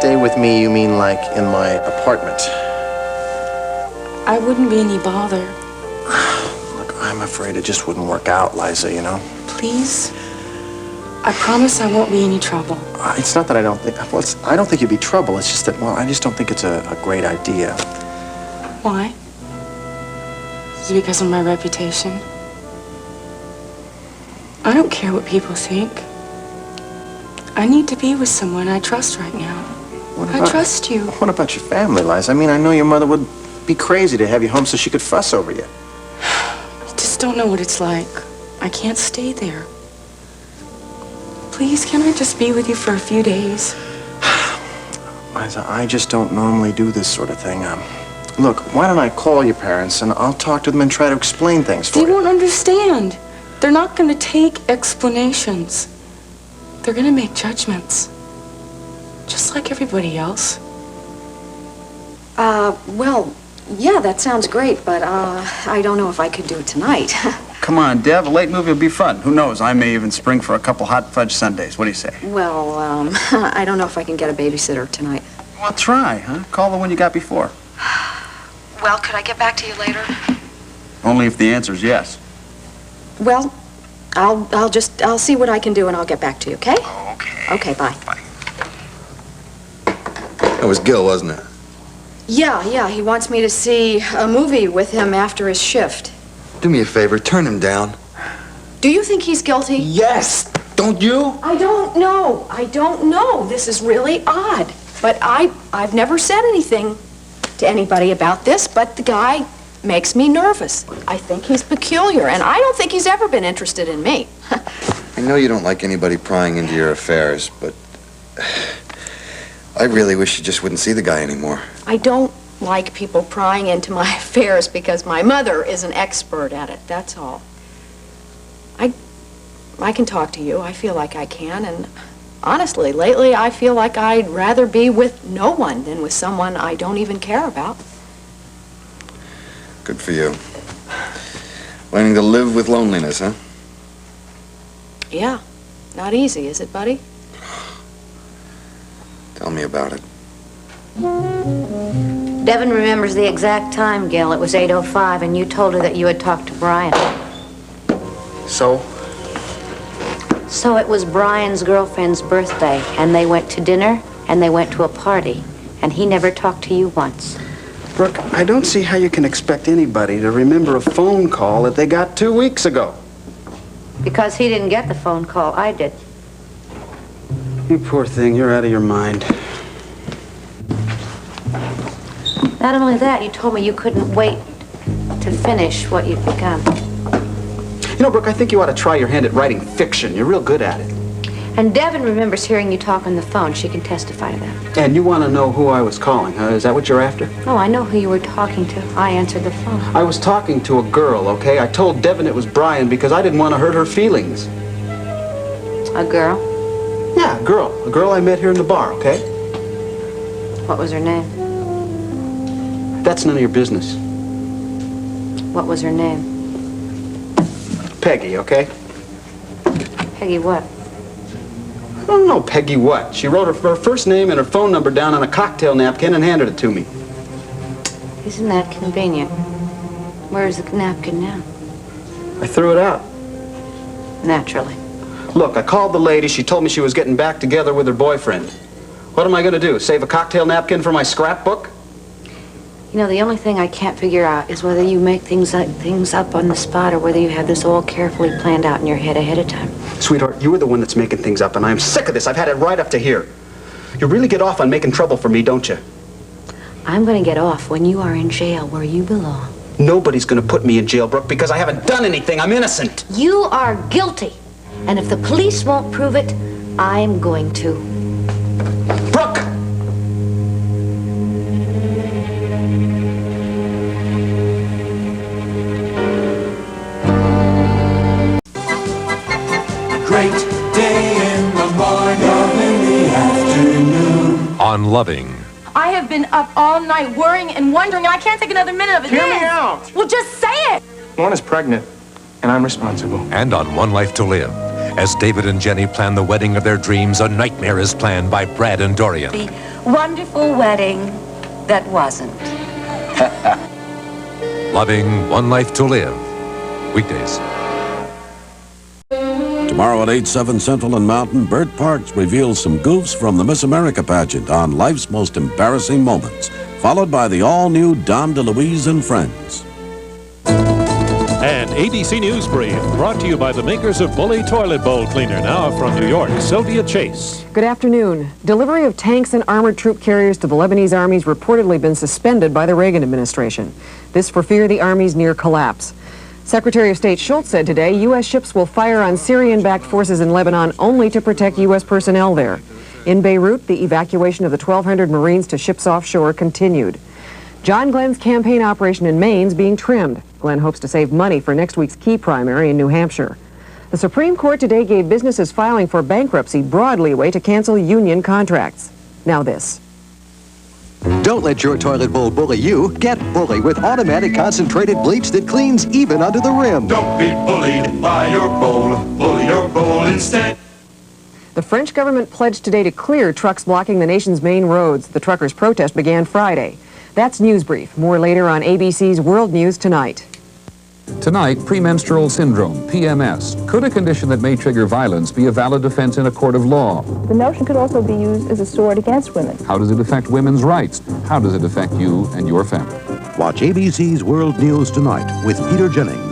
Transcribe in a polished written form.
Stay with me, you mean like in my apartment? I wouldn't be any bother. Look, I'm afraid it just wouldn't work out, Liza, you know? Please? I promise I won't be any trouble. It's not that I don't think... Well, I don't think you'd be trouble. It's just that, well, I just don't think it's a great idea. Why? Is it because of my reputation? I don't care what people think. I need to be with someone I trust right now. I trust you. What about your family, Liza? I mean, I know your mother would be crazy to have you home so she could fuss over you. I just don't know what it's like. I can't stay there. Please, can I just be with you for a few days? Liza, I just don't normally do this sort of thing. Look, why don't I call your parents and I'll talk to them and try to explain things for you. They won't understand. They're not going to take explanations. They're going to make judgments. Just like everybody else. Well, yeah, that sounds great, but, I don't know if I could do it tonight. Come on, Dev, a late movie will be fun. Who knows, I may even spring for a couple hot fudge sundaes. What do you say? Well, I don't know if I can get a babysitter tonight. Well, try, huh? Call the one you got before. Well, could I get back to you later? Only if the answer's yes. Well, I'll see what I can do and I'll get back to you, okay? Okay. Okay, bye. Bye. That was Gil, wasn't it? Yeah, he wants me to see a movie with him after his shift. Do me a favor, turn him down. Do you think he's guilty? Yes! Don't you? I don't know. This is really odd. But I've never said anything to anybody about this, but the guy makes me nervous. I think he's peculiar, and I don't think he's ever been interested in me. I know you don't like anybody prying into your affairs, but I really wish you just wouldn't see the guy anymore. I don't like people prying into my affairs because my mother is an expert at it, that's all. I can talk to you. I feel like I can, and honestly, lately I feel like I'd rather be with no one than with someone I don't even care about. Good for you. Learning to live with loneliness, huh? Yeah. Not easy, is it, buddy? Tell me about it. Devon remembers the exact time, Gil. It was 8:05, and you told her that you had talked to Brian. So? So it was Brian's girlfriend's birthday, and they went to dinner, and they went to a party, and he never talked to you once. Brooke, I don't see how you can expect anybody to remember a phone call that they got 2 weeks ago. Because he didn't get the phone call, I did. You poor thing, you're out of your mind. Not only that, you told me you couldn't wait to finish what you'd begun. You know, Brooke, I think you ought to try your hand at writing fiction. You're real good at it. And Devon remembers hearing you talk on the phone. She can testify to that. And you want to know who I was calling, huh? Is that what you're after? Oh, I know who you were talking to. I answered the phone. I was talking to a girl, okay? I told Devon it was Brian because I didn't want to hurt her feelings. A girl? Yeah, a girl. A girl I met here in the bar, okay? What was her name? That's none of your business. What was her name? Peggy, okay? Peggy what? I don't know, Peggy what? She wrote her first name and her phone number down on a cocktail napkin and handed it to me. Isn't that convenient? Where's the napkin now? I threw it out. Naturally. Look, I called the lady. She told me she was getting back together with her boyfriend. What am I going to do? Save a cocktail napkin for my scrapbook? You know, the only thing I can't figure out is whether you make things up on the spot or whether you have this all carefully planned out in your head ahead of time. Sweetheart, you were the one that's making things up, and I'm sick of this. I've had it right up to here. You really get off on making trouble for me, don't you? I'm going to get off when you are in jail where you belong. Nobody's going to put me in jail, Brooke, because I haven't done anything. I'm innocent. You are guilty. And if the police won't prove it, I'm going to. Brooke! Great day in the morning, in the afternoon. On Loving. I have been up all night worrying and wondering, and I can't take another minute of it. Hear me out. Well, just say it. One is pregnant, and I'm responsible. And on One Life to Live. As David and Jenny plan the wedding of their dreams, a nightmare is planned by Brad and Dorian. wonderful wedding that wasn't. Loving One Life to Live. Weekdays. Tomorrow at 8/7 Central and Mountain, Bert Parks reveals some goofs from the Miss America pageant on life's most embarrassing moments, followed by the all-new Dom DeLuise and Friends. An ABC News Brief brought to you by the makers of Bully Toilet Bowl Cleaner, now from New York, Sylvia Chase. Good afternoon. Delivery of tanks and armored troop carriers to the Lebanese army's reportedly been suspended by the Reagan administration. This for fear the army's near collapse. Secretary of State Schultz said today U.S. ships will fire on Syrian-backed forces in Lebanon only to protect U.S. personnel there. In Beirut, the evacuation of the 1,200 Marines to ships offshore continued. John Glenn's campaign operation in Maine's being trimmed. Glenn hopes to save money for next week's key primary in New Hampshire. The Supreme Court today gave businesses filing for bankruptcy broad leeway to cancel union contracts. Now this. Don't let your toilet bowl bully you. Get Bully with automatic concentrated bleach that cleans even under the rim. Don't be bullied by your bowl. Bully your bowl instead. The French government pledged today to clear trucks blocking the nation's main roads. The truckers' protest began Friday. That's News Brief. More later on ABC's World News Tonight. Tonight, premenstrual syndrome, PMS. Could a condition that may trigger violence be a valid defense in a court of law? The notion could also be used as a sword against women. How does it affect women's rights? How does it affect you and your family? Watch ABC's World News Tonight with Peter Jennings.